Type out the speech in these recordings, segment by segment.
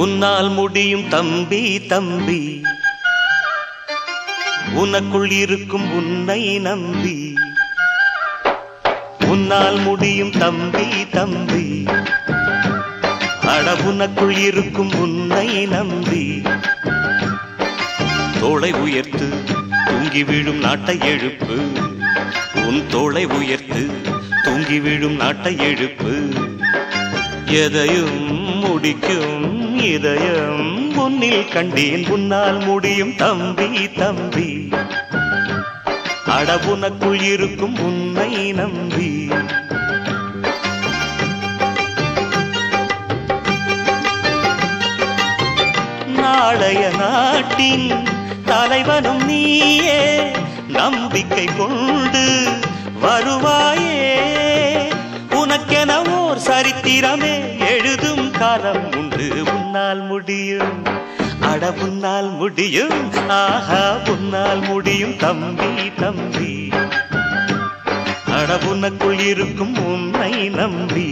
உன்னால் முடியும் தம்பி தம்பி, உனக்குள் இருக்கும் உன்னை நம்பி. உன்னால் முடியும் தம்பி தம்பி, அட உனக்குள் இருக்கும் உன்னை நம்பி. தோளை உயர்த்து தூங்கி விழும் நாட்டை எழுப்பு, உன் தோளை உயர்த்து தூங்கி விழும் நாட்டை எழுப்பு. எதையும் முடிக்கும் இதயம் உன்னில் கண்டேன், உன்னால் முடியும் தம்பி தம்பி, அட உனக்குள் இருக்கும் உன்னை நம்பி. நாளைய நாட்டின் தலைவனும் நீயே, நம்பிக்கை கொண்டு வருவாயே. உனக்கென ஓர் சரித்திரமே எழுதும் காலம் உண்டு. உன்னால் முடியும், அட உன்னால் முடியும், ஆஹா உன்னால் முடியும் தம்பி தம்பி, அட உனக்குள் இருக்கும் உன்னை நம்பி.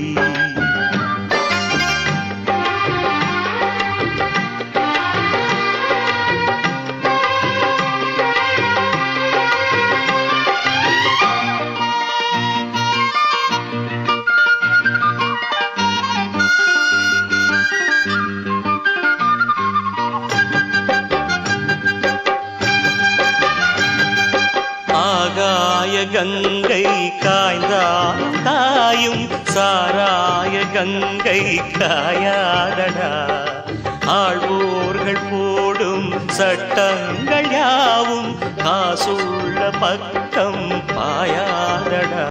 ஆகாய கங்கை காய்ந்தால் காயும், சாராய கங்கை காயாதடா. ஆழ்வோர்கள் போடும் சட்டங்கள் யாவும் காசுள்ள பக்கம் பாயாதடா.